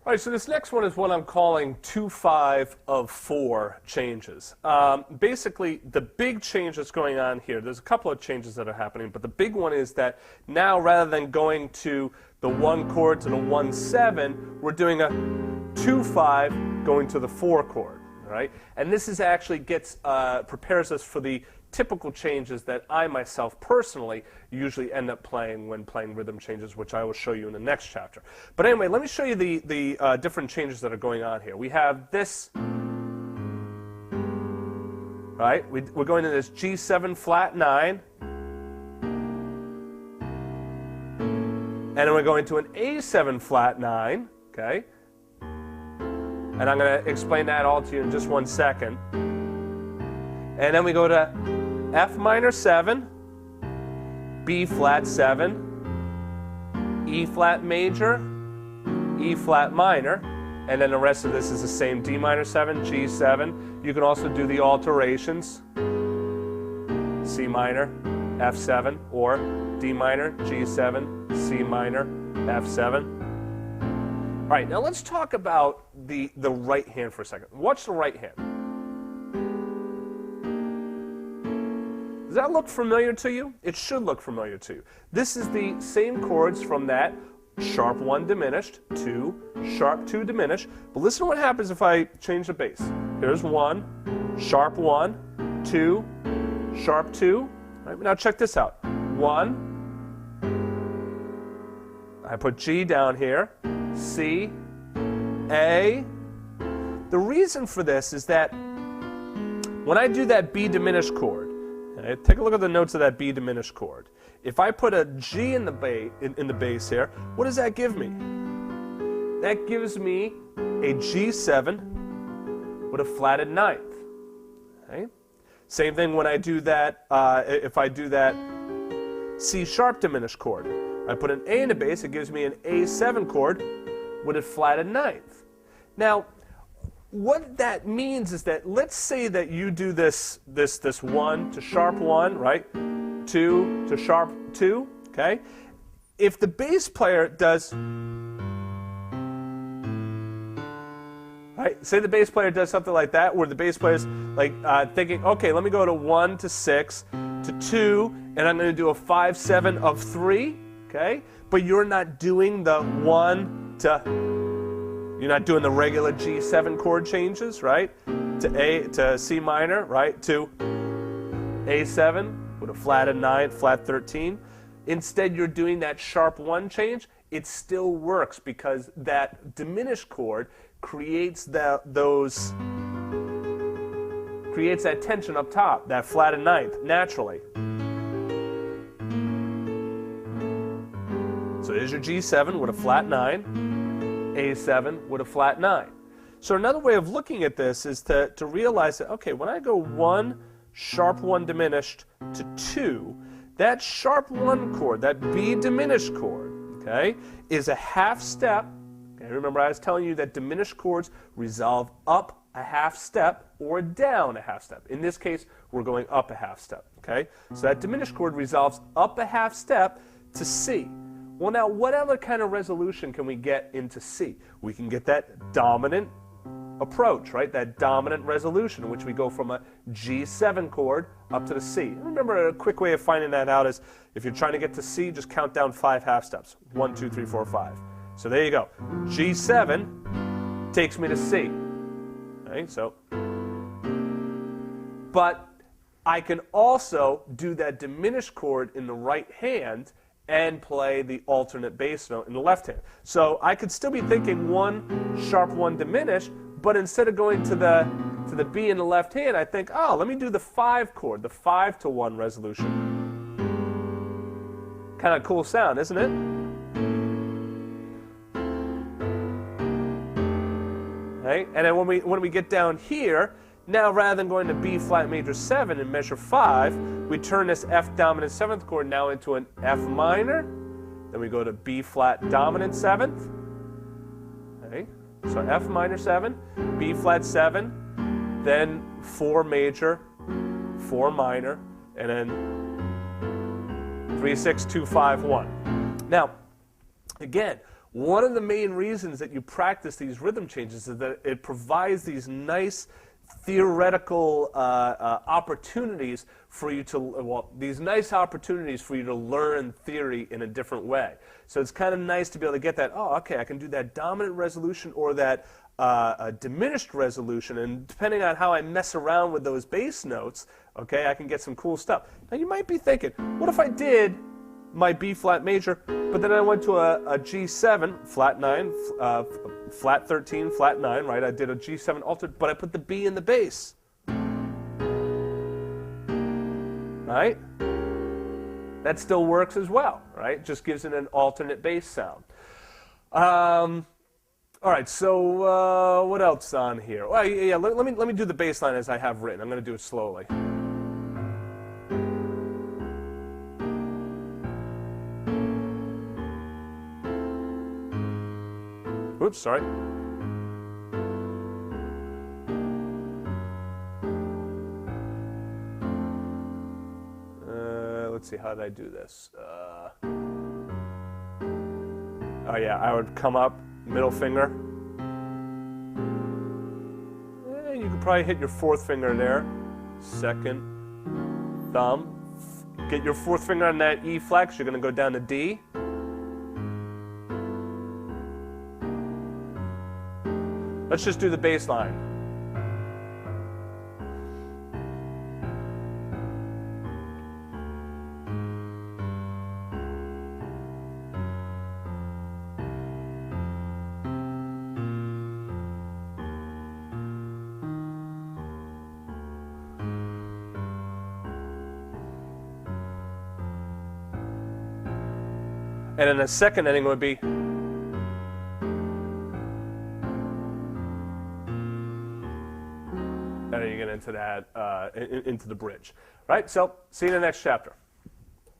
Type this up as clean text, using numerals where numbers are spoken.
All right, so this next one is what I'm calling 2-5 of 4 changes. Basically, the big change that's going on here, there's a couple of changes that are happening, but the big one is that now rather than going to the 1 chord to the 1-7, we're doing a 2-5 going to the 4 chord. All right? And this is actually prepares us for the typical changes that I myself personally usually end up playing when playing rhythm changes, which I will show you in the next chapter. But anyway, let me show you the different changes that are going on here. We have this, right? We're going to this G7 flat 9, and then we're going to an A7 flat 9, okay? And I'm going to explain that all to you in just one second. And then we go to F minor 7, B flat 7, E flat major, E flat minor, and then the rest of this is the same: D minor 7, G7. You can also do the alterations: C minor, F7, or D minor, G7, C minor, F7. All right, now let's talk about the right hand for a second. Watch the right hand. Does that look familiar to you? It should look familiar to you. This is the same chords from that sharp 1 diminished to sharp 2 diminished. But listen to what happens if I change the bass. Here's 1, sharp 1, 2, sharp 2. All right, now check this out. 1, I put G down here, C, A. The reason for this is that when I do that B diminished chord, okay, take a look at the notes of that B diminished chord. If I put a G in the bass here, what does that give me? That gives me a G7 with a flatted ninth. Okay? Same thing when I do that, if I do that C sharp diminished chord. I put an A in the bass, it gives me an A7 chord with a flatted ninth. Now, what that means is that, let's say that you do this 1 to sharp 1, right? 2 to sharp 2, okay? If the bass player does, right? Say the bass player does something like that, where the bass player's like thinking, okay, let me go to 1 to 6 to 2, and I'm going to do a 5-7 of 3, okay? But you're not doing the 1 to, you're not doing the regular G7 chord changes, right? To C minor, right? To A7 with a flatted 9, flat 13. Instead, you're doing that sharp 1 change. It still works because that diminished chord creates that tension up top, that flatted ninth, naturally. So there's your G7 with a flat 9, A7 with a flat 9. So another way of looking at this is to realize that, okay, when I go 1, sharp 1 diminished to 2, that sharp 1 chord, that B diminished chord, okay, is a half step. Okay, remember I was telling you that diminished chords resolve up a half step or down a half step. In this case, we're going up a half step, okay? So that diminished chord resolves up a half step to C. Well, now, what other kind of resolution can we get into C? We can get that dominant approach, right? That dominant resolution in which we go from a G7 chord up to the C. Remember, a quick way of finding that out is if you're trying to get to C, just count down 5 half steps. 1, 2, 3, 4, 5. So there you go. G7 takes me to C. Okay, so, but I can also do that diminished chord in the right hand and play the alternate bass note in the left hand. So I could still be thinking 1, sharp 1 diminished, but instead of going to the B in the left hand, I think, oh, let me do the 5 chord, the 5 to 1 resolution. Kind of cool sound, isn't it? Right? And then when we get down here, now rather than going to B flat major 7 in measure 5, we turn this F dominant 7th chord now into an F minor. Then we go to B flat dominant 7th. Okay? So F minor 7, B flat 7, then 4 major, 4 minor, and then 3, 6, 2, 5, 1. Now, again, One of the main reasons that you practice these rhythm changes is that it provides these nice theoretical opportunities for you to, learn theory in a different way. So it's kind of nice to be able to get that, oh, okay, I can do that dominant resolution or that diminished resolution, and depending on how I mess around with those bass notes, okay, I can get some cool stuff. Now you might be thinking, what if I did my B flat major, but then I went to a G7, flat 9, flat 13, flat 9, right? I did a G7 altered, but I put the B in the bass. Right? That still works as well, right? Just gives it an alternate bass sound. All right, so what else on here? Well, yeah, let me do the bass line as I have written. I'm going to do it slowly. Oops, sorry. Let's see, how did I do this? Oh yeah, I would come up, middle finger. You could probably hit your fourth finger there. Second thumb. Get your fourth finger on that E flex, you're going to go down to D. Let's just do the bass line. And then the second ending would be and then you get into that into the bridge, right? So see you in the next chapter.